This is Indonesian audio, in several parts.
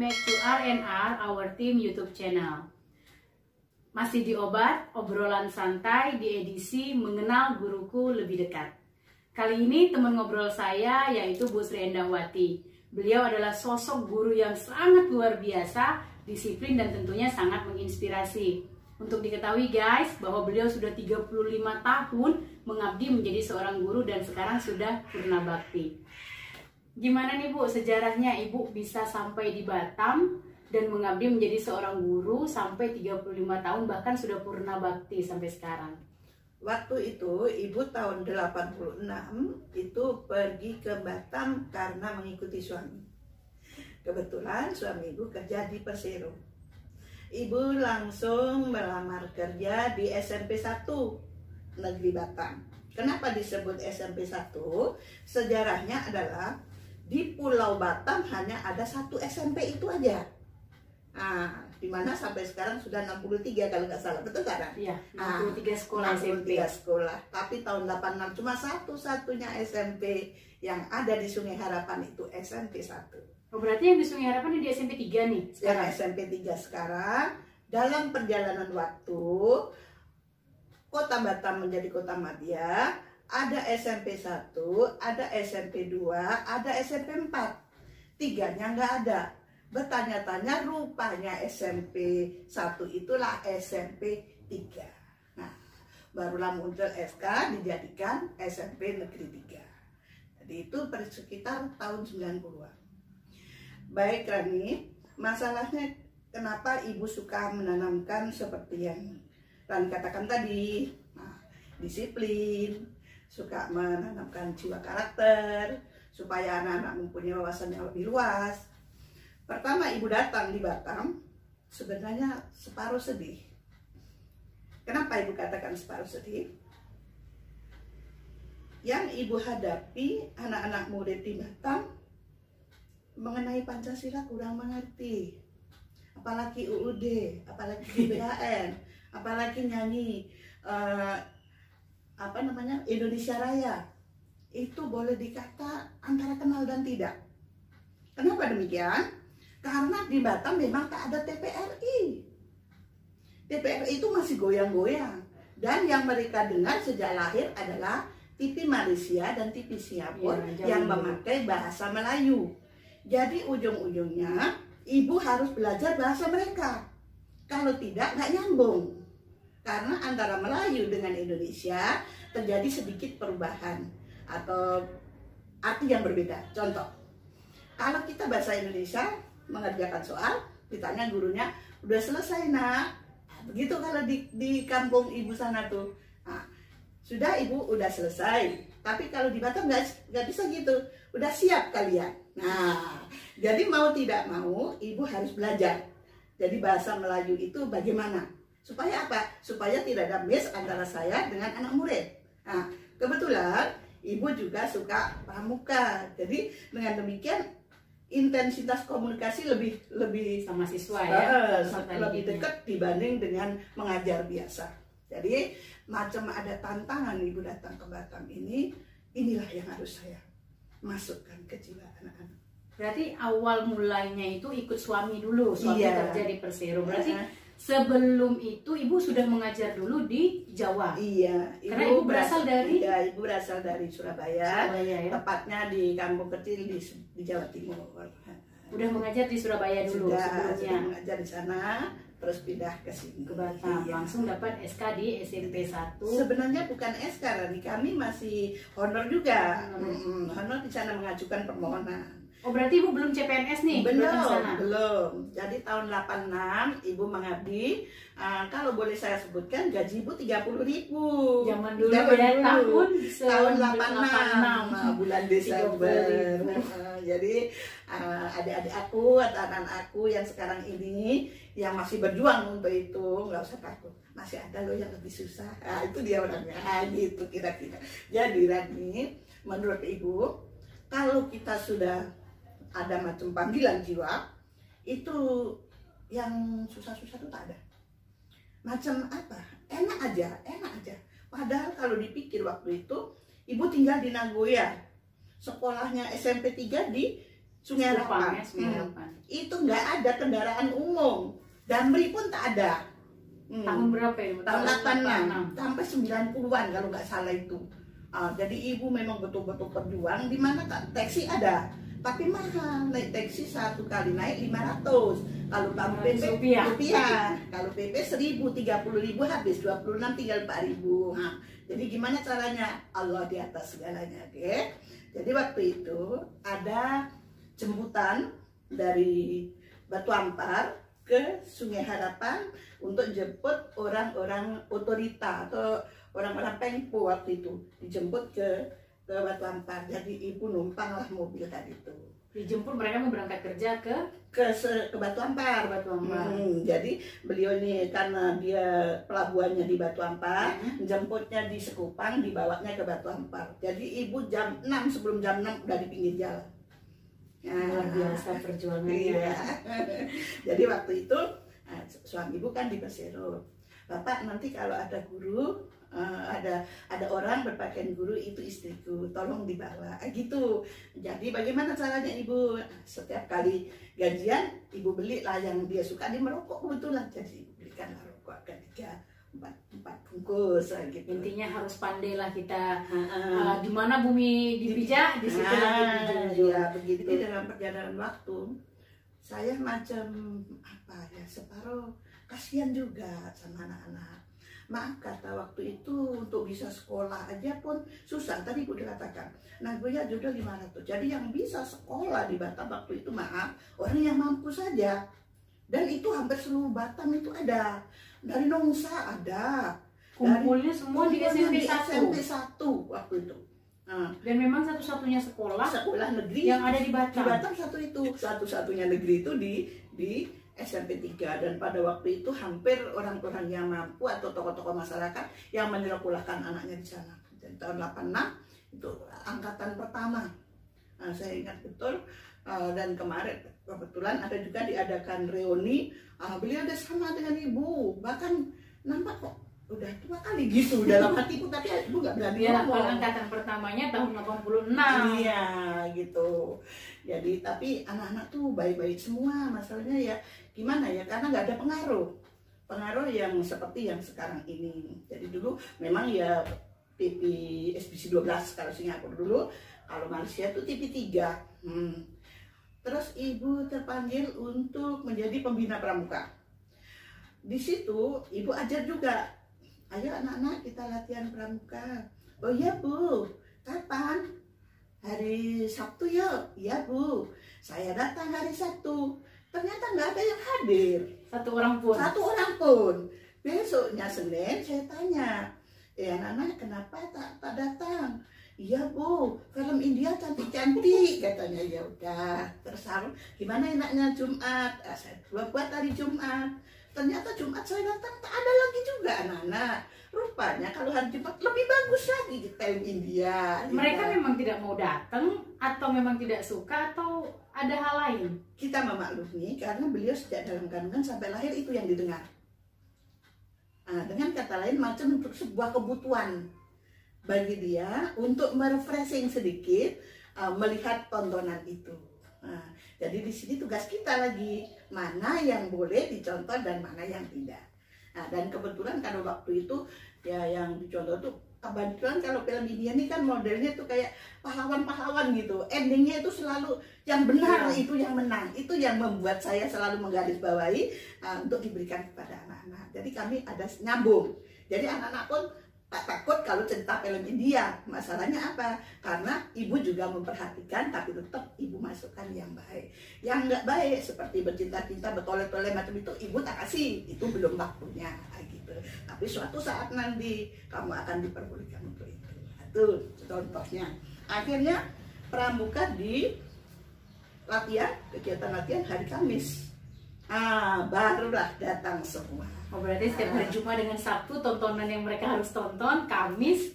back to R&R, our team YouTube channel. Masih di Obat, obrolan santai di edisi Mengenal Guruku Lebih Dekat. Kali ini teman ngobrol saya yaitu Bu Sri Endangwati. Beliau adalah sosok guru yang sangat luar biasa, disiplin dan tentunya sangat menginspirasi. Untuk diketahui guys, bahwa beliau sudah 35 tahun mengabdi menjadi seorang guru dan sekarang sudah purna bakti. Gimana nih Bu sejarahnya Ibu bisa sampai di Batam dan mengabdi menjadi seorang guru sampai 35 tahun bahkan sudah purna bakti sampai sekarang? Waktu itu Ibu tahun 86 itu pergi ke Batam karena mengikuti suami. Kebetulan suami Ibu kerja di Persero. Ibu langsung melamar kerja di SMP 1 Negeri Batam. Kenapa disebut SMP 1? Sejarahnya adalah di Pulau Batam hanya ada satu SMP itu aja. Nah, dimana sampai sekarang sudah 63 kalau nggak salah, betul kan? Iya, 63 sekolah 63 SMP. sekolah. Tapi tahun 86 cuma satu-satunya SMP yang ada di Sungai Harapan itu SMP 1. Oh, berarti yang di Sungai Harapan di SMP 3 nih sekarang? Yang SMP 3 sekarang. Dalam perjalanan waktu Kota Batam menjadi Kota Madya, ada SMP 1, ada SMP 2, ada SMP 4. Tiganya nggak ada. Bertanya-tanya rupanya SMP 1 itulah SMP 3. Nah, barulah muncul SK dijadikan SMP Negeri 3. Jadi itu sekitar tahun 90-an. Baik Rani, masalahnya kenapa Ibu suka menanamkan seperti yang Rani katakan tadi, nah, disiplin, suka menanamkan jiwa karakter, supaya anak-anak mempunyai wawasan yang lebih luas. Pertama Ibu datang di Batam, sebenarnya separuh sedih. Kenapa Ibu katakan separuh sedih? Yang Ibu hadapi anak-anak murid di Batam mengenai Pancasila kurang mengerti, apalagi UUD, apalagi GBHN, apalagi nyanyi Indonesia Raya. Itu boleh dikata antara kenal dan tidak. Kenapa demikian? Karena di Batam memang tak ada TPRI. TPRI itu masih goyang-goyang, dan yang mereka dengar sejak lahir adalah TV Malaysia dan TV Singapura yang memakai bahasa Melayu. Jadi ujung-ujungnya Ibu harus belajar bahasa mereka. Kalau tidak, nggak nyambung. Karena antara Melayu dengan Indonesia terjadi sedikit perubahan atau arti yang berbeda. Contoh, kalau kita bahasa Indonesia mengerjakan soal, ditanya gurunya, udah selesai nak? Begitu kalau di kampung Ibu sana tuh. Nah, sudah Ibu udah selesai. Tapi kalau di Batam nggak bisa gitu. Udah siap kalian. Nah, jadi mau tidak mau Ibu harus belajar. Jadi bahasa Melayu itu bagaimana? Supaya apa? Supaya tidak ada miss antara saya dengan anak murid. Nah, kebetulan Ibu juga suka pramuka. Jadi dengan demikian intensitas komunikasi lebih sama siswa ya, lebih dekat dibanding dengan mengajar biasa. Jadi macam ada tantangan Ibu datang ke Batam ini, inilah yang harus saya masukkan ke jiwa anak-anak. Berarti awal mulainya itu ikut suami dulu, suami Iya. kerja di Persero. Berarti sebelum itu Ibu sudah mengajar dulu di Jawa. Iya, Karena Ibu berasal dari? Iya, Ibu berasal dari Surabaya, Ya? tepatnya di kampung kecil di Jawa Timur. Udah mengajar di Surabaya dulu Sudah sebelumnya. mengajar di sana, terus pindah ke sini Ke Batam, Iya. langsung dapat SK di SMP 1. Sebenarnya bukan SK, Rani, kami masih honor juga. Honor di sana mengajukan permohonan. Oh, berarti Ibu belum CPNS nih? datang ke sana? Belum. Jadi tahun 86 Ibu mengabdi. Kalau boleh saya sebutkan, gaji Ibu 30.000. Zaman dulu ya, tahun 86 bulan Desember. 30.000. Jadi adik-adik aku atau anak-anak aku yang sekarang ini yang masih berjuang untuk itu, nggak usah takut, masih ada loh yang lebih susah. Itu dia orangnya, gitu kira-kira. Jadi Rani, menurut Ibu, kalau kita sudah ada macam panggilan jiwa, itu yang susah-susah itu tak ada. Macam apa? Enak aja. Padahal kalau dipikir waktu itu, Ibu tinggal di Nagoya, sekolahnya SMP 3 di Sungai Kupang, Harapan. ya, Sungai Harapan. Itu nggak ada kendaraan umum, Damri pun tak ada. Tahun berapa ya? Tahun 86 sampai 90-an kalau nggak salah itu. Jadi ibu memang betul-betul berjuang. Di mana taksi ada, tapi mahal. Naik taksi satu kali naik 500. Kalau PP rupiah. Kalau PP 1000, 30.000 habis, 26 tinggal 4.000. Jadi gimana caranya? Allah di atas segalanya, oke? Jadi waktu itu ada jemputan dari Batu Ampar ke Sungai Harapan untuk jemput orang-orang otorita atau orang-orang Pengpo waktu itu, dijemput ke Batu Ampar. Jadi ibu numpanglah mobil tadi itu. Dijemput, mereka mau berangkat kerja ke Batu Ampar. Jadi beliau ini karena dia pelabuhannya di Batu Ampar, jemputnya di Sekupang, dibawanya ke Batu Ampar. Jadi ibu jam 6, sebelum jam 6 udah di pinggir jalan. Luar biasa perjuangannya. Iya. Jadi waktu itu suami ibu kan di Persero. Bapak, nanti kalau ada guru, ada orang berpakaian guru, itu istriku, tolong dibawa, gitu. Jadi bagaimana caranya ibu? Setiap kali gajian ibu belilah yang dia suka, dia merokok kebetulan, jadi belikanlah rokok ketiga 4 bungkus gitu. Intinya harus pandailah kita, di mana bumi dipijak, di situ lagi dijunjung. Ya begitu. Jadi dalam perjalanan waktu saya macam apa ya, separuh kasihan juga sama anak-anak. Maaf, kata waktu itu untuk bisa sekolah aja pun susah. Tadi ibu dikatakan, nah gue ya jodoh 500. Jadi yang bisa sekolah di Batam waktu itu, maaf, orang yang mampu saja. Dan itu hampir seluruh Batam itu ada. Dari Nongsa ada. Kumpulnya semua di SMP 1. SMP 1 waktu itu. Dan memang satu-satunya sekolah negeri yang ada di Batam. Di Batam satu-satunya negeri itu di SMP 3. Dan pada waktu itu hampir orang-orang yang mampu atau tokoh-tokoh masyarakat yang menyekolahkan anaknya di sana. Dan tahun 86 itu angkatan pertama. Saya ingat betul. Dan kemarin kebetulan ada juga diadakan reuni. Beliau ada sama dengan ibu, bahkan nampak kok udah tua kali gitu dalam hatiku, tapi ibu nggak berani ngomong. Angkatan pertamanya tahun 86. Iya gitu. Jadi tapi anak-anak tuh baik-baik semua. Masalahnya ya gimana ya, karena nggak ada pengaruh yang seperti yang sekarang ini. Jadi dulu memang ya TV SBC 12 kalau Singapura dulu, kalau Malaysia tuh TV 3. Terus ibu terpanggil untuk menjadi pembina pramuka. Di situ ibu ajar juga, ayo anak-anak kita latihan pramuka. Oh iya bu, kapan? Hari Sabtu ya? Iya bu, saya datang hari Sabtu. Ternyata nggak ada yang hadir. Satu orang pun. Besoknya Senin saya tanya, anak-anak kenapa tak datang? Iya bu, film India cantik-cantik katanya. Ya udah, terus gimana enaknya Jumat? Saya buat hari Jumat. Ternyata Jumat saya datang tak ada lagi juga anak-anak. Rupanya kalau hari Jumat lebih bagus lagi di film India. Mereka memang tidak mau datang atau memang tidak suka atau ada hal lain? Kita memaklumi karena beliau sejak dalam kandungan sampai lahir itu yang didengar. Dengan kata lain macam untuk sebuah kebutuhan bagi dia untuk merefreshing sedikit melihat tontonan itu. Jadi di sini tugas kita lagi, mana yang boleh dicontoh dan mana yang tidak. Dan kebetulan kalau waktu itu ya yang dicontoh tuh kebetulan kalau film India ini kan modelnya tuh kayak pahlawan-pahlawan gitu. Endingnya itu selalu yang benar, itu yang menang. Itu yang membuat saya selalu menggarisbawahi untuk diberikan kepada anak-anak. Jadi kami ada nyambung. Jadi anak-anak pun tak takut kalau cerita film India. Masalahnya apa? Karena ibu juga memperhatikan, tapi tetap ibu masukkan yang baik. Yang nggak baik seperti bercinta-cinta, bertoleh-toleh macam itu, ibu tak kasih. Itu belum waktunya gitu. Tapi suatu saat nanti kamu akan diperbolehkan untuk itu. Itu contohnya. Akhirnya pramuka di latihan, kegiatan latihan hari Kamis. Barulah datang semua. Berarti setiap hari Jumat dengan Sabtu tontonan yang mereka harus tonton, Kamis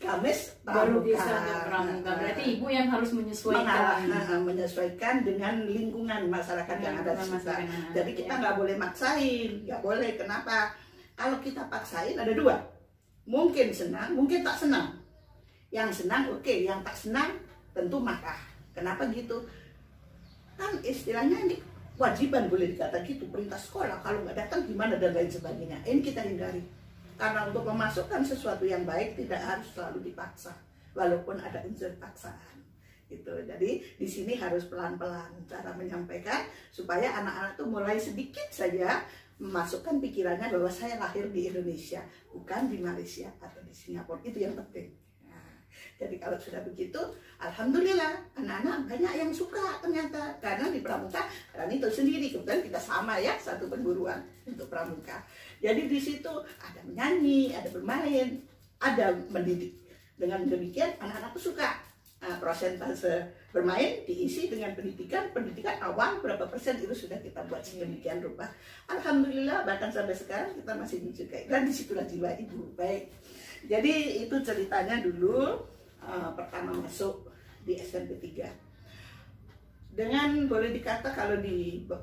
baru bisa pramuka. Berarti ibu yang harus menyesuaikan dengan lingkungan masyarakat yang ada di sekitar. Jadi kita nggak boleh maksain, nggak boleh. Kenapa? Kalau kita paksain ada dua, mungkin senang, mungkin tak senang. Yang senang oke, yang tak senang tentu marah. Kenapa gitu? kan istilahnya ini kewajiban boleh dikata gitu, perintah sekolah, kalau nggak datang gimana dan lain sebagainya. Ini kita hindari, karena untuk memasukkan sesuatu yang baik tidak harus selalu dipaksa, walaupun ada unsur paksaan gitu. Jadi di sini harus pelan-pelan cara menyampaikan supaya anak-anak tuh mulai sedikit saja memasukkan pikirannya bahwa saya lahir di Indonesia, bukan di Malaysia atau di Singapura. Itu yang penting. Jadi kalau sudah begitu, alhamdulillah anak-anak banyak yang suka ternyata, karena di pramuka Rani itu sendiri kebetulan kita sama ya, satu perguruan untuk pramuka. Jadi di situ ada menyanyi, ada bermain, ada mendidik. Dengan demikian anak-anak itu suka. Prosentase bermain diisi dengan pendidikan awal berapa persen itu sudah kita buat sedemikian rupa. Alhamdulillah bahkan sampai sekarang kita masih menyukai, dan disitulah jiwa ibu baik. Jadi itu ceritanya dulu. Pertama masuk di SMP 3 dengan boleh dikata kalau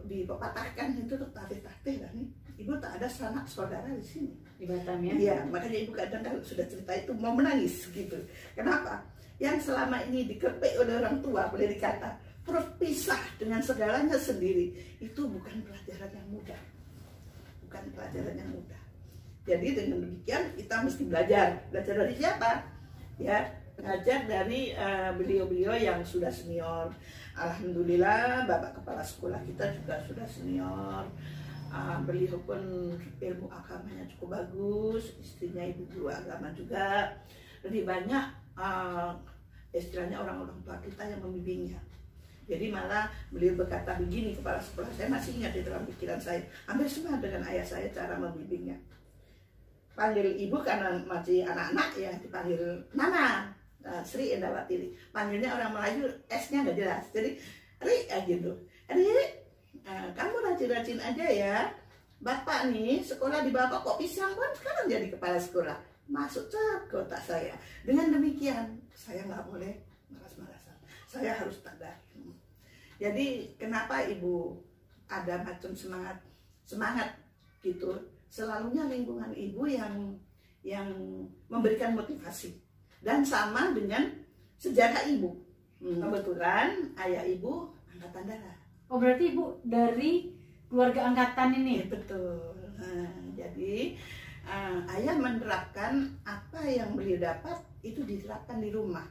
dipepatahkan itu tuh tatih-tatih lah nih, ibu tak ada sanak saudara di sini di Batam ya. Iya, makanya ibu kadang kalau sudah cerita itu mau menangis gitu. Kenapa? Yang selama ini dikepek oleh orang tua boleh dikata berpisah dengan segalanya sendiri, itu bukan pelajaran yang mudah, bukan pelajaran yang mudah. Jadi dengan demikian kita mesti belajar dari siapa ya, belajar dari beliau-beliau yang sudah senior. Alhamdulillah Bapak Kepala Sekolah kita juga sudah senior. Beliau pun ilmu agamanya cukup bagus, istrinya ibu guru agama juga. Lebih banyak istilahnya orang-orang tua kita yang membimbingnya. Jadi malah beliau berkata begini, kepala sekolah saya masih ingat di dalam pikiran saya, hampir sama dengan ayah saya cara membimbingnya. Panggil ibu karena masih anak-anak ya dipanggil Nana. Sri Endawati, panggilnya orang Melayu, S-nya nggak jelas, jadi Ri gitu. Ri, kamu rajin-rajin aja ya. Bapak nih sekolah di Bapak kok pisang kan sekarang jadi kepala sekolah. Masuk ke otak saya. Dengan demikian saya nggak boleh malas-malasan. Saya harus tegar. Jadi kenapa ibu ada macam semangat gitu? Selalunya lingkungan ibu yang memberikan motivasi. Dan sama dengan sejarah ibu. Kebetulan ayah ibu angkatan darat. Oh berarti ibu dari keluarga angkatan ini? Betul. Jadi ayah menerapkan apa yang beliau dapat itu diterapkan di rumah.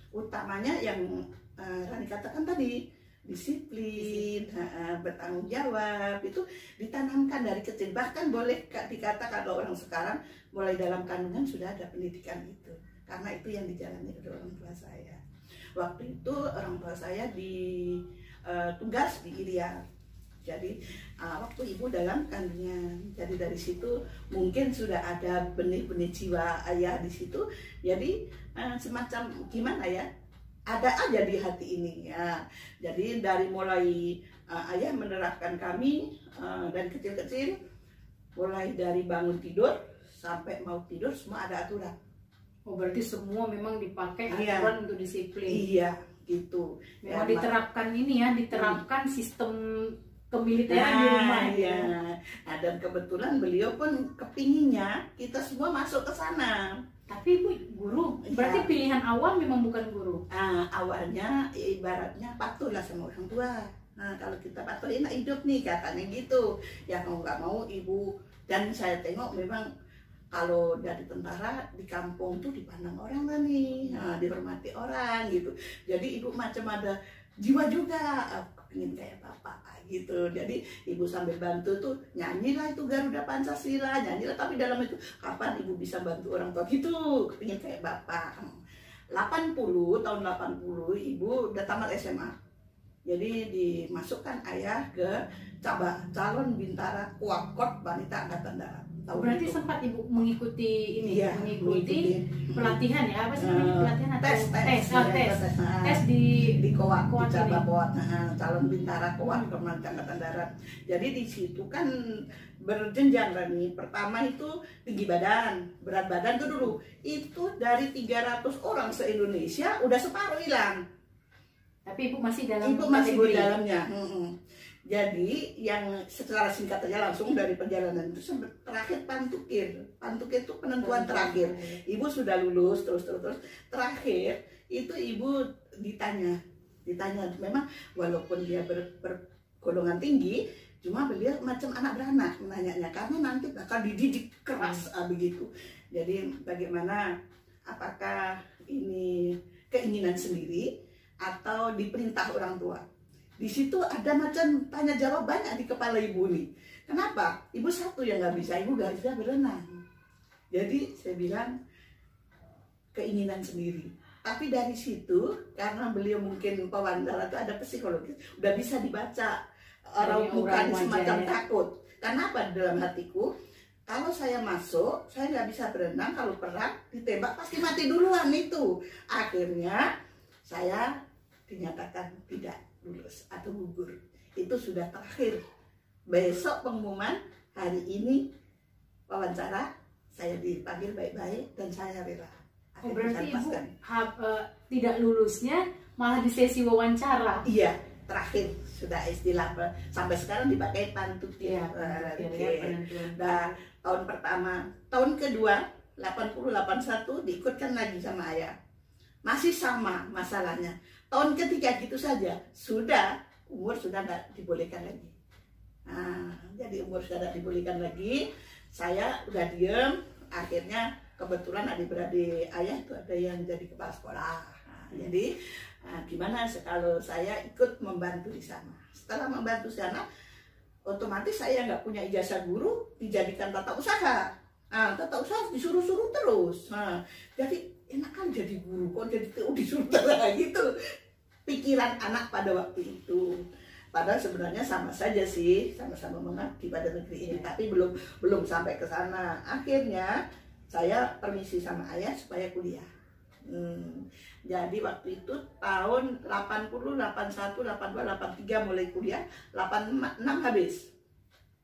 Utamanya yang Rani katakan tadi, disiplin, bertanggung jawab, itu ditanamkan dari kecil. Bahkan boleh dikata kalau orang sekarang mulai dalam kandungan sudah ada pendidikan itu. Karena itu yang dijalani oleh orang tua saya. Waktu itu orang tua saya tugas di Irian. Jadi waktu ibu dalam kandungan. Jadi dari situ mungkin sudah ada benih-benih jiwa ayah di situ. Jadi semacam gimana ya? Ada aja di hati ini ya. Jadi dari mulai ayah menerapkan kami dari kecil-kecil, mulai dari bangun tidur sampai mau tidur semua ada aturan. Oh berarti semua memang dipakai aturan untuk disiplin. Iya, gitu. Memang ya, diterapkan ini ya, diterapkan sistem kemiliteran di rumah ya. Dan kebetulan beliau pun kepinginnya kita semua masuk ke sana. Tapi ibu guru, berarti pilihan awal memang bukan guru. Awalnya ibaratnya patuhlah sama orang tua. Nah kalau kita patuh enak hidup nih katanya gitu. Ya kalau nggak mau ibu, dan saya tengok memang kalau dari tentara di kampung tuh dipandang orang lah nih, dihormati orang gitu. Jadi ibu macam ada jiwa juga, ingin kayak bapak gitu. Jadi ibu sambil bantu tuh nyanyilah itu Garuda Pancasila, nyanyilah, tapi dalam itu kapan ibu bisa bantu orang tua gitu, ingin kayak bapak. 80 tahun 80 ibu udah tamat SMA. Jadi dimasukkan ayah ke calon bintara Kuakot Wanita Angkatan Darat. Berarti sempat ibu mengikuti ini, ya, mengikuti pelatihan ya, apa sih pelatihan atau tes di Kowat, di Cababot, calon bintara Kowat Wanita Angkatan Darat. Jadi di situ kan berjenjang kan nih. Pertama itu tinggi badan, berat badan tuh dulu. Itu dari 300 orang se-Indonesia udah separuh hilang. Tapi ibu masih dalam di dalamnya. Jadi yang secara singkat aja langsung dari perjalanan itu terakhir pantukir. Pantukir itu penentuan terakhir. Ibu sudah lulus terus. Terakhir itu ibu ditanya Ditanya, memang walaupun dia bergolongan tinggi, cuma beliau macam anak beranak menanyanya, karena nanti bakal dididik keras begitu. Jadi bagaimana, apakah ini keinginan sendiri atau diperintah orang tua? Di situ ada macam tanya jawab banyak di kepala ibu nih. Kenapa? Ibu satu yang nggak bisa, ibu nggak bisa berenang. Jadi saya bilang keinginan sendiri. Tapi dari situ, karena beliau mungkin pewawancara itu ada psikologis, udah bisa dibaca orang bukan semacam takut. Kenapa? Dalam hatiku, kalau saya masuk, saya nggak bisa berenang. Kalau perang ditembak pasti mati duluan itu. Akhirnya saya dinyatakan tidak lulus atau gugur. Itu sudah terakhir. Besok pengumuman, hari ini wawancara, saya dipanggil baik-baik dan saya rela. Oh, berarti ibu tidak lulusnya malah di sesi wawancara? Iya, terakhir sudah istilah sampai sekarang dipakai pantut ya. Nah, tahun pertama, tahun kedua 80-81 diikutkan lagi sama ayah. Masih sama masalahnya. Tahun ketiga gitu saja, sudah umur sudah nggak dibolehkan lagi. Nah, jadi umur sudah nggak dibolehkan lagi, saya udah diem. Akhirnya kebetulan adik-beradik ayah itu ada yang jadi kepala sekolah. Nah, jadi gimana kalau saya ikut membantu di sana. Setelah membantu di sana, otomatis saya nggak punya ijazah guru, dijadikan tata usaha. Nah, tata usaha disuruh-suruh terus. Nah, jadi enak kan jadi guru, kok jadi disuruh terus gitu. Pikiran anak pada waktu itu. Padahal sebenarnya sama saja sih, sama-sama mengabdi pada negeri ini, tapi belum sampai ke sana. Akhirnya saya permisi sama ayah supaya kuliah. Jadi waktu itu tahun 80, 81, 82, 83 mulai kuliah, 86 habis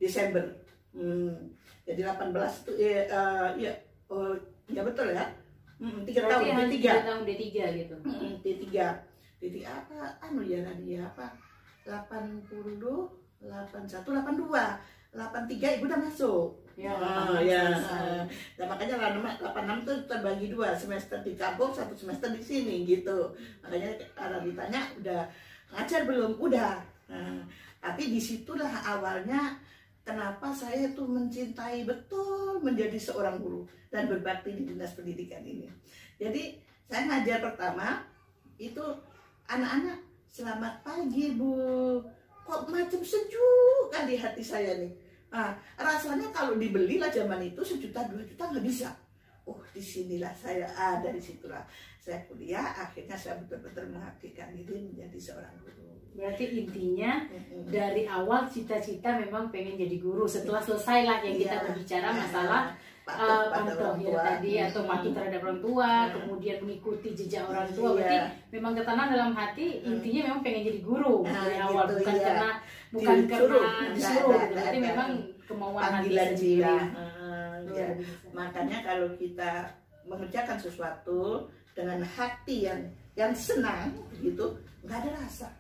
Desember. Jadi 18 itu ya betul ya. 3 tahun D3. 3 tahun D3 gitu. D3 apa ya Nadia apa? 80, 81, 82, 83 ibu udah masuk. Ya, Nah, makanya 86 itu terbagi 2, semester di kampung, 1 semester di sini gitu. Makanya kalau ditanya udah ngajar belum? Udah. Nah, tapi disitulah awalnya kenapa saya tuh mencintai betul menjadi seorang guru dan berbakti di dinas pendidikan ini. Jadi saya ngajar pertama itu anak-anak, selamat pagi Bu, kok macam sejuk kan di hati saya nih. Nah, rasanya kalau dibelilah zaman itu 1 juta 2 juta nggak bisa. Oh, disinilah saya dari situlah saya kuliah. Akhirnya saya betul-betul mengabdikan diri menjadi seorang guru. Berarti intinya dari awal cita-cita memang pengen jadi guru. Setelah selesai lah yang kita berbicara masalah patuh tadi atau patuh terhadap orang tua, kemudian mengikuti jejak orang tua. Berarti memang ketanam dalam hati, intinya memang pengen jadi guru dari awal, gitu, bukan karena disuruh. Berarti memang kemauan hati sendiri. Makanya kalau kita mengerjakan sesuatu dengan hati yang senang gitu, nggak ada rasa.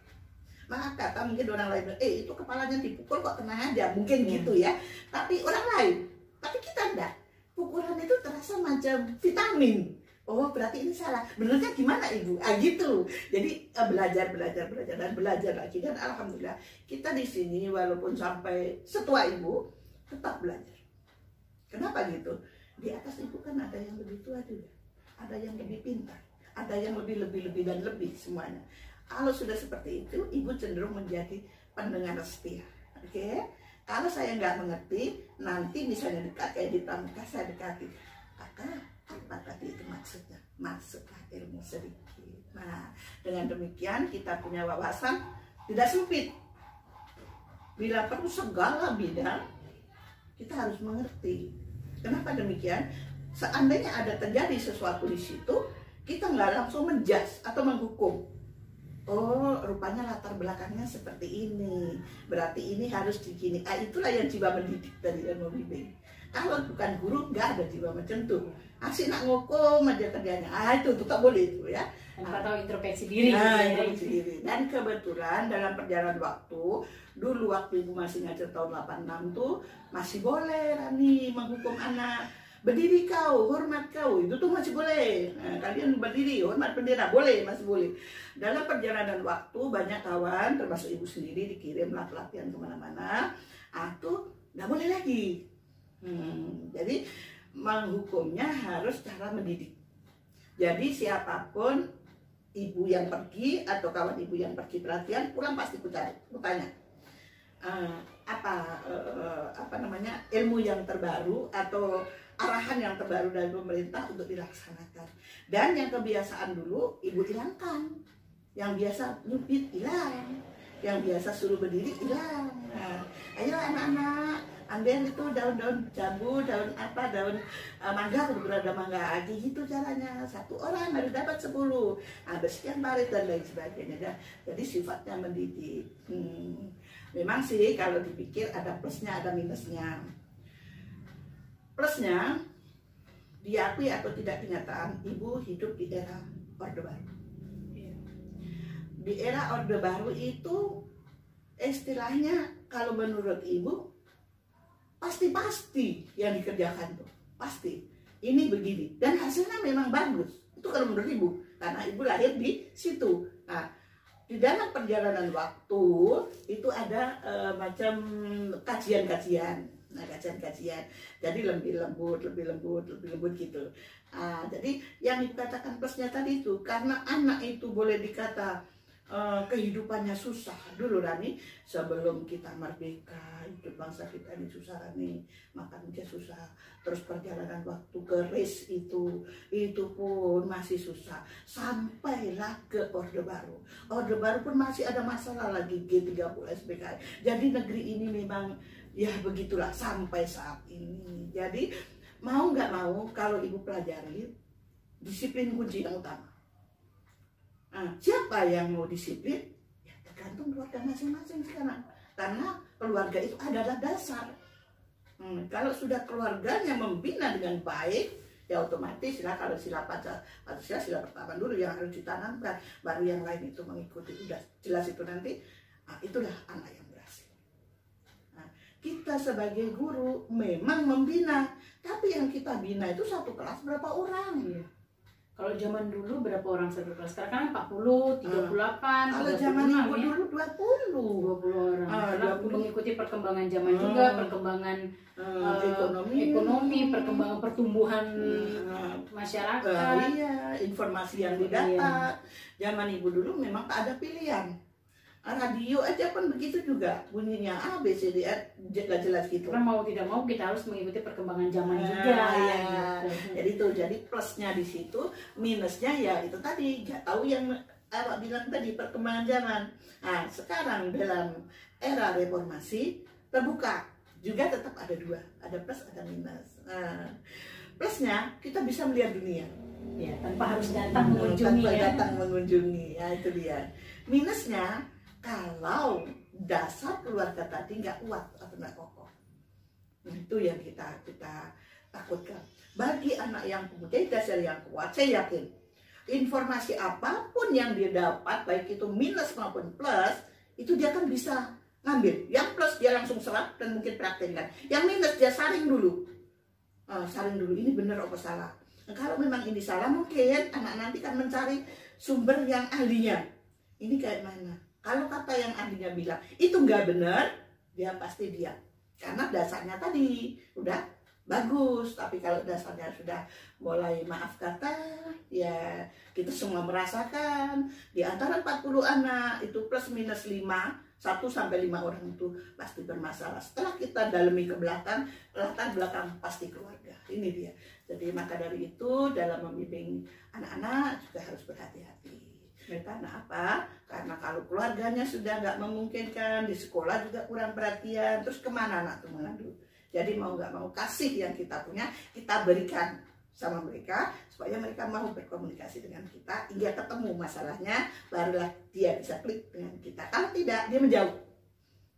Maka kata mungkin orang lain, itu kepalanya dipukul kok tenang aja, mungkin gitu ya. Tapi orang lain, tapi kita enggak. Pukulan itu terasa macam vitamin. Oh, berarti ini salah. Benernya gimana Ibu? Gitu. Jadi belajar dan belajar lagi. Dan alhamdulillah kita di sini walaupun sampai setua Ibu tetap belajar. Kenapa gitu? Di atas Ibu kan ada yang lebih tua juga, ada yang lebih pintar, ada yang lebih dan lebih semuanya. Kalau sudah seperti itu, Ibu cenderung menjadi pendengar setia. Oke? Kalau saya nggak mengerti, nanti misalnya kayak di pramuka saya dekati, Kakak, apa tadi itu maksudnya? Masuklah ilmu sedikit. Nah, dengan demikian kita punya wawasan tidak sempit. Bila perlu segala bidang, kita harus mengerti. Kenapa demikian? Seandainya ada terjadi sesuatu di situ, kita nggak langsung menjudge atau menghukum. Oh, rupanya latar belakangnya seperti ini. Berarti ini harus digini. Itulah yang jiwa mendidik dari ilmu bimbing. Kalau bukan guru, nggak ada jiwa macam itu. Asik nak ngukum aja kerjanya. Itu tak boleh itu ya. Tanpa tahu introspeksi diri. Introspeksi diri. Dan kebetulan dalam perjalanan waktu, dulu waktu Ibu masih ngajar tahun 86 tuh masih boleh Rani menghukum anak. berdiri kau, hormat kau, itu tuh masih boleh. Nah, kalian berdiri, hormat bendera, boleh, masih boleh. Dalam perjalanan waktu banyak kawan, termasuk ibu sendiri dikirim latihan kemana-mana, atau nggak boleh lagi. Jadi menghukumnya harus cara mendidik. Jadi siapapun ibu yang pergi atau kawan ibu yang pergi pelatihan pulang pasti bertanya apa namanya ilmu yang terbaru atau arahan yang terbaru dari pemerintah untuk dilaksanakan. Dan yang kebiasaan dulu ibu hilangkan, yang biasa nyubit hilang, yang biasa suruh berdiri hilang. Nah, ayo anak-anak ambil itu daun-daun jambu, daun mangga, kebetulan ada mangga aja gitu caranya. Satu orang harus dapat 10. Sekian baris dan lain sebagainya. Jadi sifatnya mendidik. Memang sih kalau dipikir ada plusnya ada minusnya. Plusnya diakui atau tidak kenyataan ibu hidup di era Orde Baru. Di era Orde Baru itu istilahnya kalau menurut ibu pasti yang dikerjakan tuh pasti ini begini dan hasilnya memang bagus. Itu kalau menurut ibu karena ibu lahir di situ. Nah, di dalam perjalanan waktu itu ada macam kajian-kajian. Nah, kajian-kajian. Jadi lebih lembut gitu. Jadi yang dikatakan plusnya tadi itu karena anak itu boleh dikata kehidupannya susah dulu Rani, sebelum kita merdeka hidup bangsa kita ini susah Rani, makan aja susah, terus perjalanan waktu keris itu pun masih susah, sampailah ke Orde Baru. Orde Baru pun masih ada masalah lagi G30 SPKI. Jadi negeri ini memang ya begitulah sampai saat ini. Jadi mau nggak mau kalau ibu pelajari disiplin kunci yang utama. Siapa yang mau disiplin? Ya tergantung keluarga masing-masing sekarang. Karena keluarga itu adalah dasar. Kalau sudah keluarganya membina dengan baik, ya otomatis kalau sila Pancasila sila pertama dulu yang harus ditanamkan, baru yang lain itu mengikuti. Udah jelas itu nanti, itulah anak yang berhasil. Kita sebagai guru memang membina, tapi yang kita bina itu satu kelas berapa orang? Kalau zaman dulu berapa orang satu kelas? Sekarang kan 40, 38, kalau zaman ibu dulu 20 orang. Karena mengikuti perkembangan zaman juga, perkembangan ekonomi, perkembangan pertumbuhan masyarakat. Iya, informasi yang didapat. Zaman ibu dulu memang tak ada pilihan. Radio aja pun begitu juga bunyinya A, B, C, D, F, gak jelas gitu. Karena mau tidak mau kita harus mengikuti perkembangan zaman juga. Gitu. Jadi plusnya di situ, minusnya ya itu tadi gak tahu yang Awak bilang tadi perkembangan zaman. Nah sekarang dalam era reformasi terbuka juga tetap ada dua, ada plus ada minus. Plusnya kita bisa melihat dunia. Ya, tanpa harus datang mengunjungi. Datang mengunjungi, ya itu dia. Minusnya kalau dasar keluarga tadi nggak kuat atau nggak kokoh, nah, itu yang kita takutkan. Bagi anak yang mempunyai dasar yang kuat, saya yakin informasi apapun yang dia dapat, baik itu minus maupun plus, itu dia kan bisa ngambil. Yang plus dia langsung serap dan mungkin praktekkan. Yang minus dia saring dulu, ini benar apa salah. Nah, kalau memang ini salah, mungkin anak nanti kan mencari sumber yang ahlinya. Ini kayak mana? Kalau kata yang ahlinya bilang itu nggak benar, dia pasti diam. Karena dasarnya tadi udah bagus. Tapi kalau dasarnya sudah mulai maaf kata, ya kita semua merasakan. Di antara 40 anak itu plus minus 5, 1-5 orang itu pasti bermasalah. Setelah kita dalami ke belakang, latar belakang pasti keluarga. Ini dia. Jadi maka dari itu dalam membimbing anak-anak juga harus berhati-hati. Karena apa? Karena kalau keluarganya sudah nggak memungkinkan, di sekolah juga kurang perhatian, terus kemana anak itu mengadu? Jadi mau nggak mau kasih yang kita punya, kita berikan sama mereka supaya mereka mau berkomunikasi dengan kita hingga ketemu masalahnya, barulah dia bisa klik dengan kita. Kalau tidak, dia menjauh,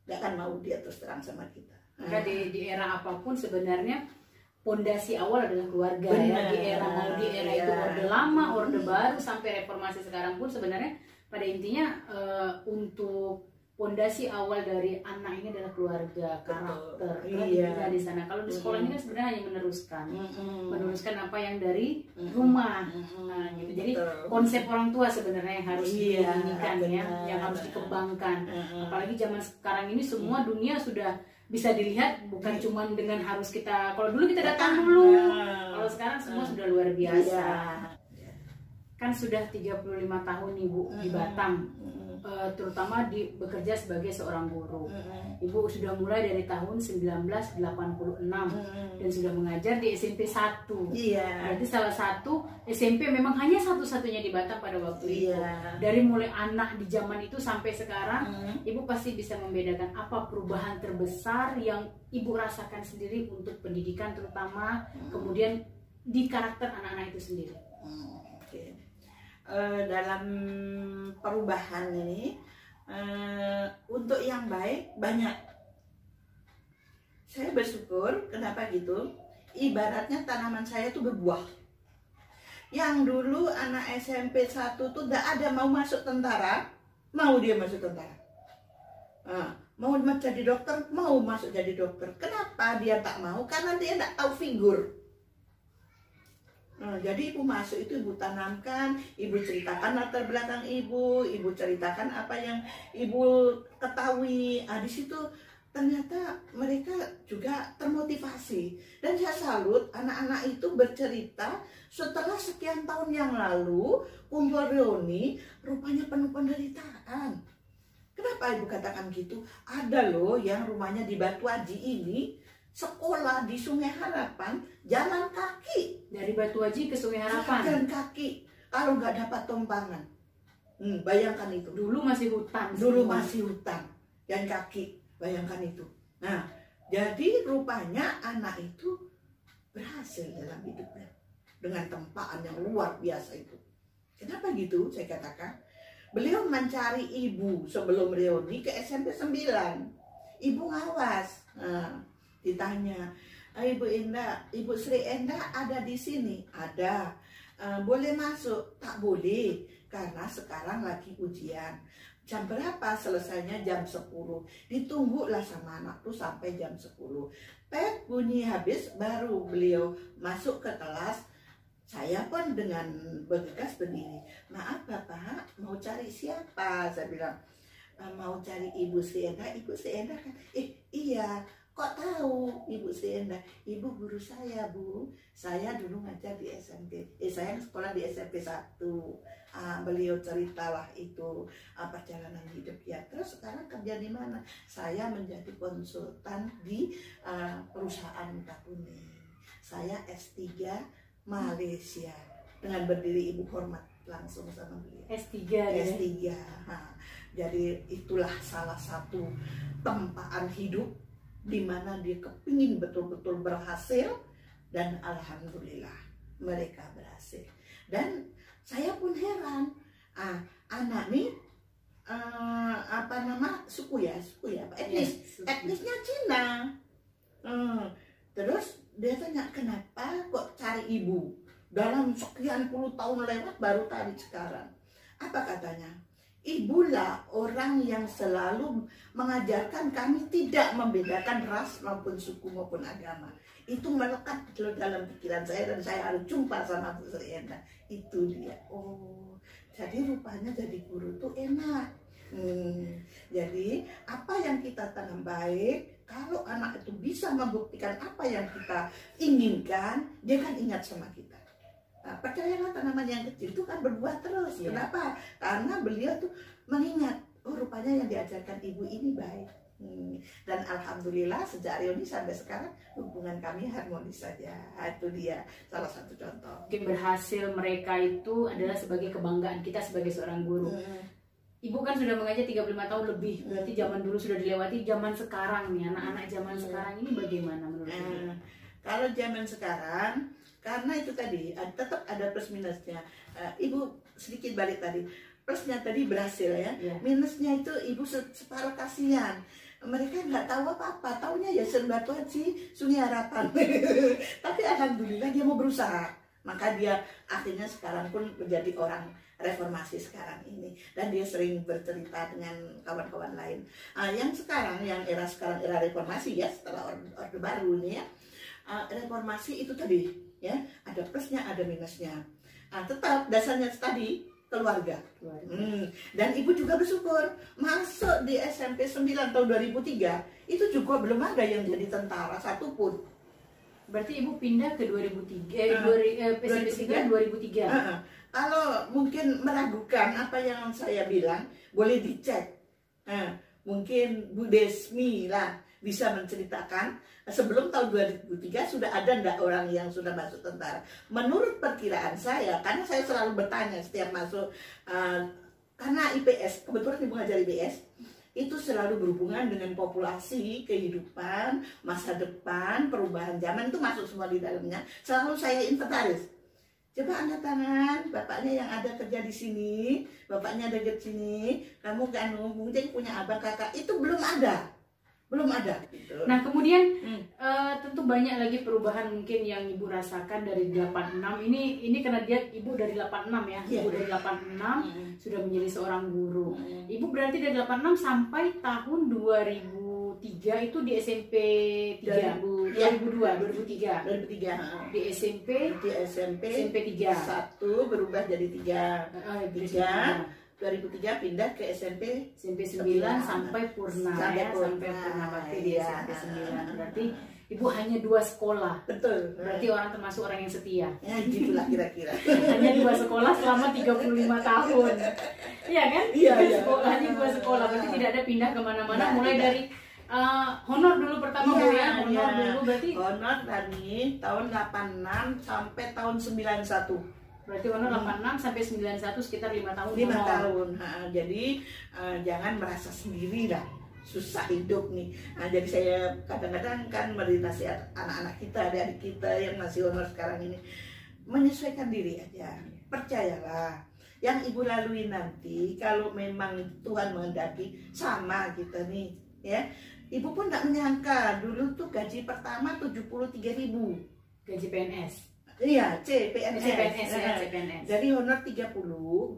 nggak akan mau dia terus terang sama kita. Maka di era apapun sebenarnya pondasi awal adalah keluarga. Benar. Ya. Di era itu orde lama, orde baru sampai reformasi sekarang pun sebenarnya pada intinya untuk pondasi awal dari anak ini adalah keluarga, karakter, iya. di sana. Kalau di sekolah ini kan sebenarnya hanya meneruskan apa yang dari rumah. Nah, gitu. Jadi konsep orang tua sebenarnya yang harus diinginkan ya, yang harus dikembangkan. Apalagi zaman sekarang ini semua dunia sudah bisa dilihat bukan cuma dengan harus kita, kalau dulu kita datang dulu, kalau sekarang semua sudah luar biasa. Kan sudah 35 tahun Ibu di Batam, terutama bekerja sebagai seorang guru. Ibu sudah mulai dari tahun 1986 dan sudah mengajar di SMP 1. Berarti salah satu SMP memang hanya satu-satunya di Batam pada waktu itu. Dari mulai anak di zaman itu sampai sekarang, Ibu pasti bisa membedakan apa perubahan terbesar yang Ibu rasakan sendiri untuk pendidikan terutama, kemudian di karakter anak-anak itu sendiri. Dalam perubahan ini untuk yang baik banyak. Saya bersyukur, kenapa gitu? Ibaratnya tanaman saya itu berbuah. Yang dulu anak SMP 1 tuh tidak ada mau masuk tentara, mau dia masuk tentara. Mau jadi dokter, mau masuk jadi dokter. Kenapa dia tak mau? Karena dia tidak tahu figur. Jadi ibu masuk itu ibu tanamkan, ibu ceritakan latar belakang ibu ceritakan apa yang ibu ketahui. Di situ ternyata mereka juga termotivasi. Dan saya salut anak-anak itu bercerita setelah sekian tahun yang lalu kumpul reuni, rupanya penuh penderitaan. Kenapa ibu katakan gitu? Ada loh yang rumahnya di Batu Aji ini, sekolah di Sungai Harapan, jalan kaki. Dari Batu Aji ke Sungai Harapan? Jalan kaki, kalau nggak dapat tumpangan. Bayangkan itu. Dulu masih hutan. Masih hutan, jalan kaki, bayangkan itu. Nah, jadi rupanya anak itu berhasil dalam hidupnya. Dengan tempaan yang luar biasa itu. Kenapa gitu? Saya katakan, beliau mencari ibu sebelum reuni ke SMP 9. Ibu ngawas. Ditanya, Ibu Endah, Ibu Sri Endah ada di sini? Ada. Boleh masuk? Tak boleh, karena sekarang lagi ujian. Jam berapa selesainya? Jam 10. Ditunggulah sama anak tuh sampai jam 10. Pet bunyi habis, baru beliau masuk ke kelas. Saya pun dengan bergegas berdiri. Maaf Bapak, mau cari siapa? Saya bilang, mau cari Ibu Sri Endah. Ibu Sri Endah kan? Iya. Kok tahu Ibu Sri Endah? Ibu guru saya, Bu. Saya dulu ngajar di SMP. Saya sekolah di SMP 1. Beliau ceritalah itu perjalanan hidup ya. Terus sekarang kerja di mana? Saya menjadi konsultan di perusahaan Kuning. Saya S3 Malaysia. Dengan berdiri Ibu hormat langsung sama beliau. S3 S3. Jadi itulah salah satu tempaan hidup di mana dia kepingin betul-betul berhasil, dan alhamdulillah mereka berhasil. Dan saya pun heran, anak nih etnisnya Cina. Terus dia tanya, kenapa kok cari ibu dalam sekian puluh tahun lewat baru tadi sekarang? Apa katanya? Ibulah orang yang selalu mengajarkan kami tidak membedakan ras maupun suku maupun agama. Itu melekat dalam pikiran saya dan saya harus jumpa sama Bu Sri Endah. Itu dia. Oh, jadi rupanya jadi guru tuh enak. Jadi apa yang kita tanam baik, kalau anak itu bisa membuktikan apa yang kita inginkan, dia kan ingat sama kita. Percayalah tanaman yang kecil itu kan berbuah terus. Kenapa? Karena beliau tuh mengingat, oh rupanya yang diajarkan ibu ini baik. Dan alhamdulillah sejak reuni sampai sekarang hubungan kami harmonis saja. Itu dia salah satu contoh. Mungkin berhasil mereka itu adalah sebagai kebanggaan kita sebagai seorang guru. Ibu kan sudah mengajar 35 tahun lebih, berarti zaman dulu sudah dilewati. Zaman sekarang nih, anak-anak zaman sekarang ini bagaimana menurut Ibu? Kalau zaman sekarang, karena itu tadi tetap ada plus minusnya. Ibu sedikit balik tadi, plusnya tadi berhasil ya, minusnya itu ibu separuh kasihan. Mereka nggak tahu apa-apa, taunya ya Batu Aji, Sungai Harapan. Tapi alhamdulillah dia mau berusaha. Maka dia akhirnya sekarang pun menjadi orang reformasi sekarang ini, dan dia sering bercerita dengan kawan-kawan lain. Yang sekarang, yang era sekarang, era reformasi ya, setelah orde baru ini ya, reformasi itu tadi ya, ada plusnya ada minusnya. Tetap dasarnya tadi keluarga. Dan ibu juga bersyukur masuk di SMP 9 tahun 2003 itu juga belum ada yang jadi tentara satupun. Berarti ibu pindah ke 2003, SMP 9 2003. Kalau mungkin meragukan apa yang saya bilang, boleh dicek. Mungkin Bu Desmi lah bisa menceritakan sebelum tahun 2003 sudah ada enggak orang yang sudah masuk tentara. Menurut perkiraan saya, karena saya selalu bertanya setiap masuk, karena IPS, kebetulan ibu ngajar IPS, itu selalu berhubungan dengan populasi, kehidupan, masa depan, perubahan zaman, itu masuk semua di dalamnya. Selalu saya inventaris. Coba angkat tangan, bapaknya yang ada kerja di sini, bapaknya ada di sini, kamu kan mungkin punya abang kakak, itu belum ada. Belum ada gitu. Nah kemudian tentu banyak lagi perubahan mungkin yang ibu rasakan dari 86 ini karena dia ibu dari 86 ya, ibu dari 86 sudah menjadi seorang guru. Ibu berarti dari 86 sampai tahun 2003 itu di SMP 2003 di SMP 3 1 berubah jadi 3 2003 pindah ke SMP 9 sampai Purna sampai Purna Bakti di SMP 9. Berarti ibu hanya 2 sekolah. Betul. Berarti orang termasuk orang yang setia. Ya gitulah kira-kira. Hanya 2 sekolah selama 35 tahun. Iya kan? Iya. Hanya 2 sekolah. Berarti tidak ada pindah kemana-mana. Mulai dari honor dulu pertama Bu ya. Honor dulu berarti. Honor dari tahun 86 sampai tahun 91. Berarti honor 86 sampai 91 sekitar 5 tahun. 5 tahun. Jadi jangan merasa sendiri lah, susah hidup nih. Jadi saya kadang-kadang kan meditasi anak-anak kita, adik-adik kita yang masih honor sekarang ini, menyesuaikan diri aja. Percayalah, yang ibu lalui nanti kalau memang Tuhan menghendaki sama kita nih, ya. Ibu pun tak menyangka dulu tuh gaji pertama 73.000. Gaji PNS. Iya, CPNS. Jadi honor 30,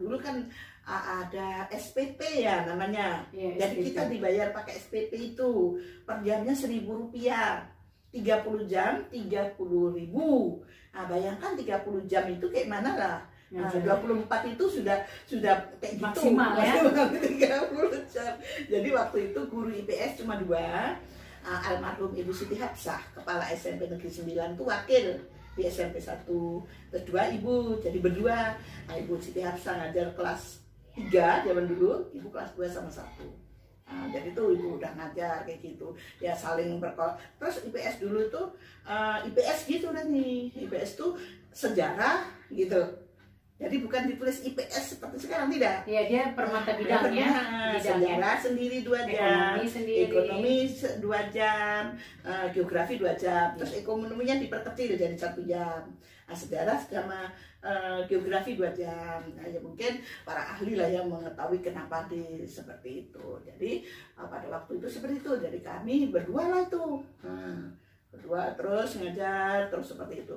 dulu kan ada SPP ya namanya. Ya, jadi SPP. Kita dibayar pakai SPP itu. Per jamnya Rp1.000. 30 jam 30.000. Bayangkan 30 jam itu kayak mana lah. 24 itu sudah kayak gitu. Maksimal ya. 30 jam. Jadi waktu itu guru IPS cuma 2. Almarhum Ibu Siti Hapsah, kepala SMP Negeri 9 itu wakil di SMP 1, terus 2 ibu, jadi berdua. Ibu Siti Hafsah ngajar kelas 3 zaman dulu, ibu kelas 2 sama 1. Jadi tuh ibu udah ngajar kayak gitu, ya saling terus IPS dulu tuh IPS gitu kan nih, IPS tuh sejarah gitu. Jadi bukan ditulis IPS seperti sekarang, tidak. Iya, dia per mata bidangnya. Sejarah sendiri 2 jam, ekonomi 2 jam, geografi 2 jam. Terus ekonominya diperkecil jadi 1 jam. Sejarah sama geografi 2 jam. Ya mungkin para ahli lah yang mengetahui kenapa seperti itu. Jadi pada waktu itu seperti itu. Jadi kami berdua lah tuh. Berdua terus ngajar terus seperti itu.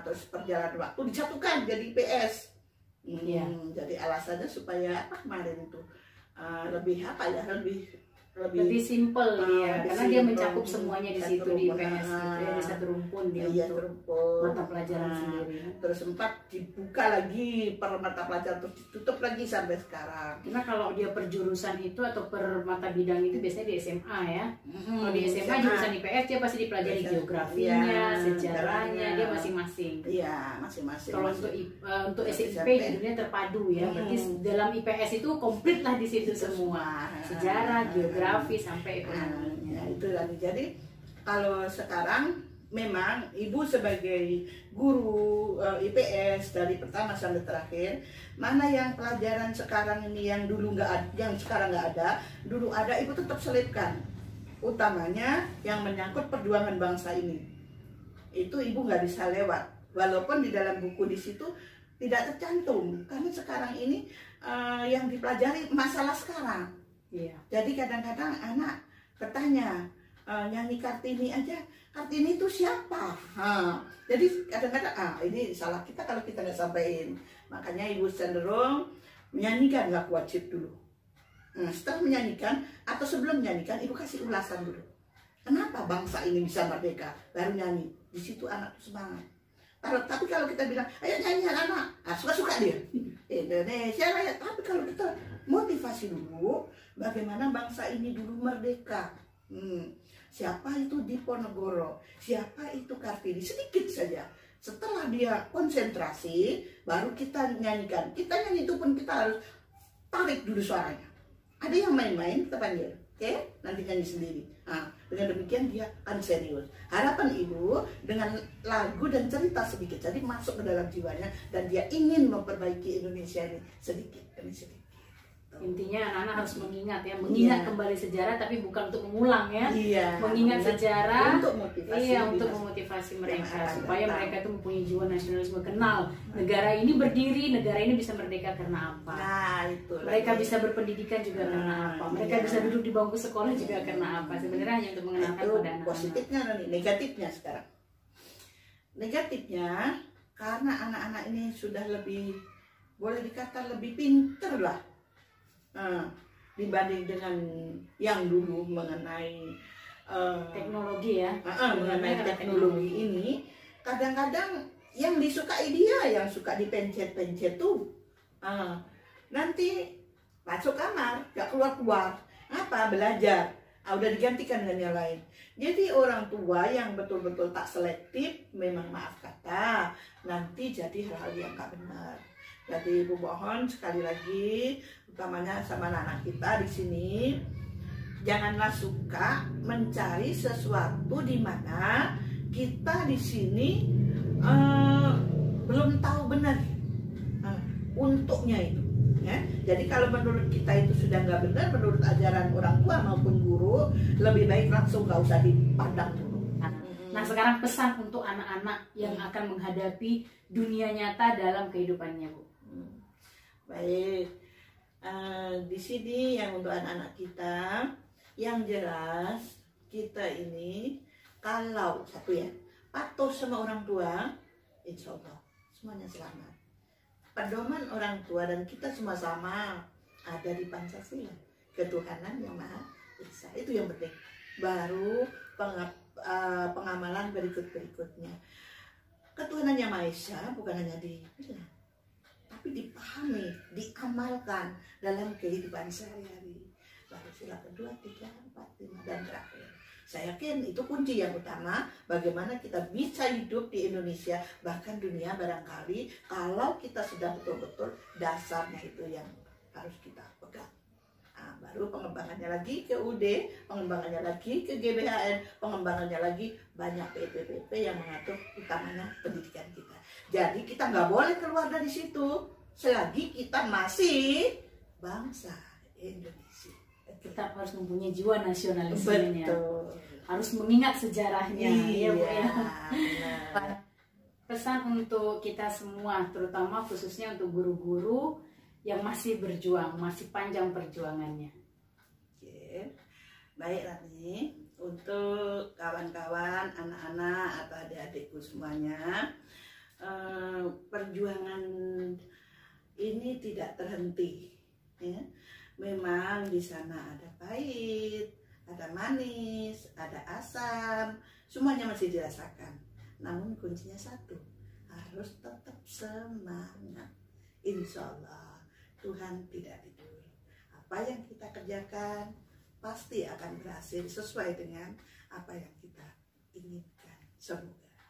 Terus perjalanan waktu dijatuhkan jadi IPS. Jadi alasannya supaya kemarin itu lebih apa ya, lebih simpel ya, karena dia mencakup semuanya di situ di IPS gitu ya, di satu rumpun dia untuk mata pelajaran sendiri. Terus sempat dibuka lagi per mata pelajaran, terus ditutup lagi sampai sekarang. Karena kalau dia per jurusan itu atau per mata bidang itu biasanya di SMA ya. Kalau di SMA jurusan IPS dia pasti dipelajari geografinya, sejarahnya, dia masing-masing. Iya, masing-masing. Kalau untuk SMP judulnya terpadu ya, berarti dalam IPS itu komplit lah di situ semua, sejarah, geografi, sampai ekonomi. Ya, itu lagi. Jadi kalau sekarang memang ibu sebagai guru IPS dari pertama sampai terakhir, mana yang pelajaran sekarang ini yang dulu nggak ada, yang sekarang nggak ada, dulu ada, ibu tetap selipkan. Utamanya yang menyangkut perjuangan bangsa ini, itu ibu nggak bisa lewat. Walaupun di dalam buku di situ tidak tercantum, karena sekarang ini yang dipelajari masalah sekarang. Iya. Jadi kadang-kadang anak bertanya, nyanyi Kartini aja. Kartini itu siapa? Jadi kadang-kadang ini salah kita kalau kita nggak sampaikan. Makanya ibu cenderung menyanyikan lagu wajib dulu. Setelah menyanyikan atau sebelum menyanyikan, ibu kasih ulasan dulu. Kenapa bangsa ini bisa merdeka? Baru nyanyi. Di situ anak semangat. Tapi kalau kita bilang, ayo nyanyi anak, suka-suka dia. Indonesia Raya. Tapi kalau kita motivasi dulu, bagaimana bangsa ini dulu merdeka. Siapa itu Diponegoro, siapa itu Kartini, sedikit saja. Setelah dia konsentrasi, baru kita nyanyikan. Kita nyanyi itu pun kita harus tarik dulu suaranya. Ada yang main-main, kita panggil, oke? Nanti nyanyi sendiri. Dengan demikian dia akan serius. Harapan ibu dengan lagu dan cerita sedikit, jadi masuk ke dalam jiwanya dan dia ingin memperbaiki Indonesia ini sedikit demi sedikit. Intinya anak-anak harus mengingat ya, mengingat kembali sejarah, tapi bukan untuk mengulang ya. Mengingat sejarah untuk motivasi, untuk memotivasi mereka supaya mereka itu mempunyai jiwa nasionalisme, kenal negara ini berdiri, negara ini bisa merdeka karena apa. Mereka bisa berpendidikan juga karena apa. Mereka bisa duduk di bangku sekolah juga karena apa. Sebenarnya hanya untuk mengenalkan pada anak-anak. Positifnya nih, negatifnya sekarang. Negatifnya karena anak-anak ini sudah lebih, boleh dikata lebih pinter lah. Dibanding dengan yang dulu mengenai teknologi ya, mengenai teknologi ini, kadang-kadang yang disukai dia, yang suka dipencet-pencet tuh, nanti masuk kamar, gak keluar-keluar, apa belajar, udah digantikan dengan yang lain. Jadi orang tua yang betul-betul tak selektif, memang maaf kata, nanti jadi hal-hal yang gak benar. Jadi ibu mohon sekali lagi, utamanya sama anak-anak kita di sini, janganlah suka mencari sesuatu di mana kita di sini belum tahu benar untuknya itu. Ya. Jadi kalau menurut kita itu sudah nggak benar, menurut ajaran orang tua maupun guru, lebih baik langsung nggak usah dipandang dulu. Nah sekarang pesan untuk anak-anak yang akan menghadapi dunia nyata dalam kehidupannya, Bu. Baik, di sini yang untuk anak-anak kita, yang jelas kita ini kalau satu ya patuh sama orang tua, insya Allah semuanya selamat. Pedoman orang tua dan kita semua sama ada di Pancasila, ketuhanan yang Maha Esa, itu yang penting. Baru pengamalan berikutnya. Ketuhanan yang Maha Esa bukan hanya dibilang, tapi dipahami, diamalkan dalam kehidupan sehari-hari. Baru sila kedua, 3, 4, 5 dan terakhir. Saya yakin itu kunci yang utama bagaimana kita bisa hidup di Indonesia, bahkan dunia barangkali, kalau kita sudah betul-betul dasarnya itu yang harus kita pegang. Baru pengembangannya lagi ke UD, pengembangannya lagi ke GBHN, pengembangannya lagi banyak PPPP yang mengatur utamanya pendidikan kita. Jadi kita nggak boleh keluar dari situ selagi kita masih bangsa Indonesia. Kita harus mempunyai jiwa nasionalismenya. Betul. Harus mengingat sejarahnya. Iya, Bu, ya. Pesan untuk kita semua, terutama khususnya untuk guru-guru yang masih berjuang, masih panjang perjuangannya. Oke. Baik Ratni, untuk kawan-kawan, anak-anak atau adik-adikku semuanya, perjuangan ini tidak terhenti. Ya. Memang di sana ada pahit, ada manis, ada asam, semuanya masih dirasakan. Namun kuncinya satu, harus tetap semangat. Insya Allah Tuhan tidak tidur. Apa yang kita kerjakan pasti akan berhasil sesuai dengan apa yang kita inginkan. Semoga.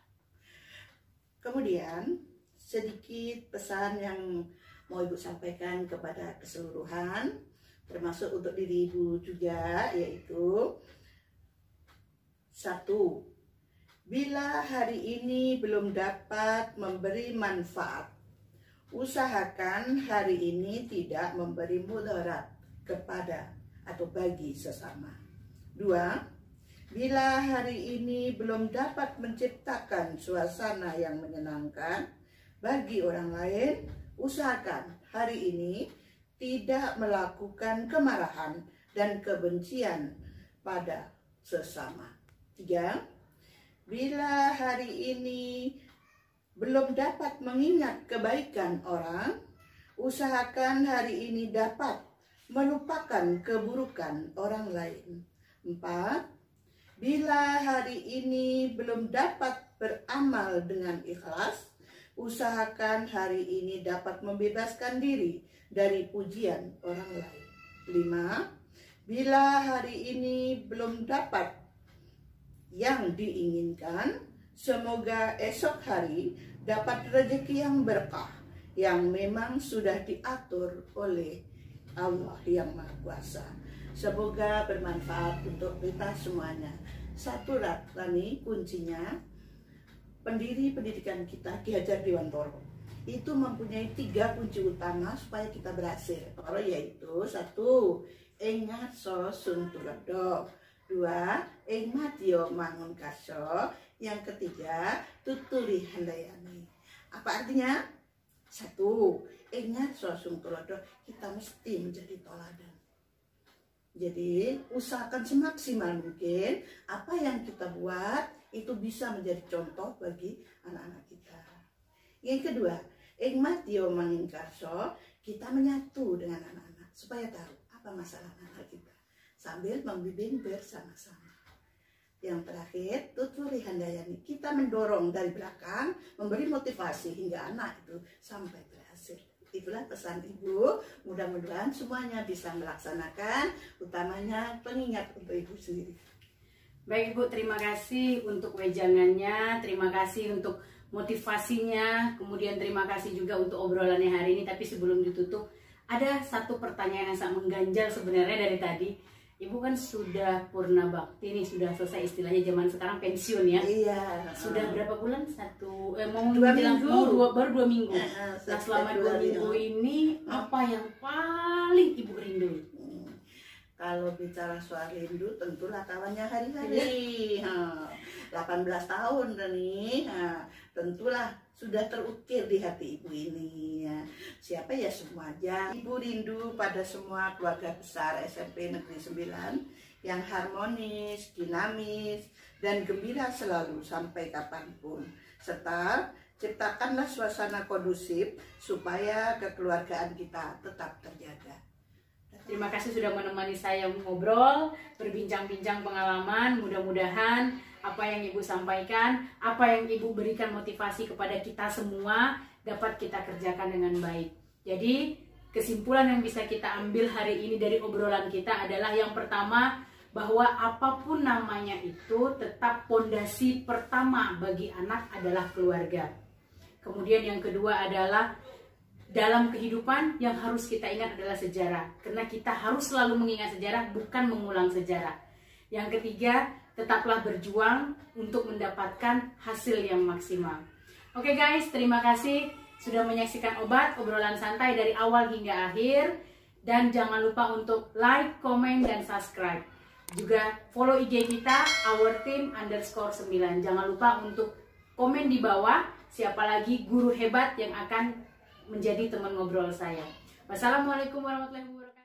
Kemudian sedikit pesan yang mau Ibu sampaikan kepada keseluruhan, termasuk untuk diri Ibu juga, yaitu 1. Bila hari ini belum dapat memberi manfaat, usahakan hari ini tidak memberi mudarat kepada atau bagi sesama. 2. Bila hari ini belum dapat menciptakan suasana yang menyenangkan bagi orang lain, usahakan hari ini tidak melakukan kemarahan dan kebencian pada sesama. 3. Bila hari ini belum dapat mengingat kebaikan orang, usahakan hari ini dapat melupakan keburukan orang lain. 4. Bila hari ini belum dapat beramal dengan ikhlas, usahakan hari ini dapat membebaskan diri dari pujian orang lain. 5. Bila hari ini belum dapat yang diinginkan, semoga esok hari dapat rezeki yang berkah yang memang sudah diatur oleh Allah yang Maha Kuasa. Semoga bermanfaat untuk kita semuanya. Satu Rani, kuncinya pendiri pendidikan kita Ki Hajar Dewantoro itu mempunyai 3 kunci utama supaya kita berhasil, yaitu 1. Ingat so sun tulodo. 2. Ing madya mangun kaso. Yang ketiga, tutuli handayani. Apa artinya? 1. Ingat so sun tulodo, kita mesti menjadi toladan. Jadi usahakan semaksimal mungkin apa yang kita buat itu bisa menjadi contoh bagi anak-anak kita. Yang kedua, ikmat yo mangingkarso, kita menyatu dengan anak-anak supaya tahu apa masalah anak kita sambil membimbing bersama-sama. Yang terakhir, tuturi handayani, kita mendorong dari belakang, memberi motivasi hingga anak itu sampai berhasil. Itulah pesan Ibu, mudah-mudahan semuanya bisa melaksanakan, utamanya pengingat untuk Ibu sendiri. Baik Ibu, terima kasih untuk wejangannya, terima kasih untuk motivasinya, kemudian terima kasih juga untuk obrolannya hari ini. Tapi sebelum ditutup, ada satu pertanyaan yang sangat mengganjal sebenarnya dari tadi. Ibu kan sudah purna bakti nih, sudah selesai istilahnya zaman sekarang pensiun ya. Iya. Sudah berapa bulan? Baru 2 minggu. Nah, selama 2 minggu ini apa yang paling Ibu rindu? Kalau bicara soal rindu, tentulah kawannya hari-hari. 18 tahun nih, tentulah sudah terukir di hati Ibu ini. Siapa ya semua aja. Ibu rindu pada semua keluarga besar SMP Negeri 9 yang harmonis, dinamis, dan gembira selalu sampai kapanpun. Serta ciptakanlah suasana kondusif supaya kekeluargaan kita tetap terjaga. Terima kasih sudah menemani saya ngobrol, berbincang-bincang pengalaman. Mudah-mudahan apa yang Ibu sampaikan, apa yang Ibu berikan motivasi kepada kita semua dapat kita kerjakan dengan baik. Jadi kesimpulan yang bisa kita ambil hari ini dari obrolan kita adalah yang pertama, bahwa apapun namanya itu tetap pondasi pertama bagi anak adalah keluarga. Kemudian yang kedua adalah dalam kehidupan yang harus kita ingat adalah sejarah. Karena kita harus selalu mengingat sejarah, bukan mengulang sejarah. Yang ketiga, tetaplah berjuang untuk mendapatkan hasil yang maksimal. Oke guys, terima kasih sudah menyaksikan obrolan santai dari awal hingga akhir. Dan jangan lupa untuk like, komen, dan subscribe. Juga follow IG kita, ourteam_9. Jangan lupa untuk komen di bawah siapa lagi guru hebat yang akan menjadi teman ngobrol saya. Wassalamualaikum warahmatullahi wabarakatuh.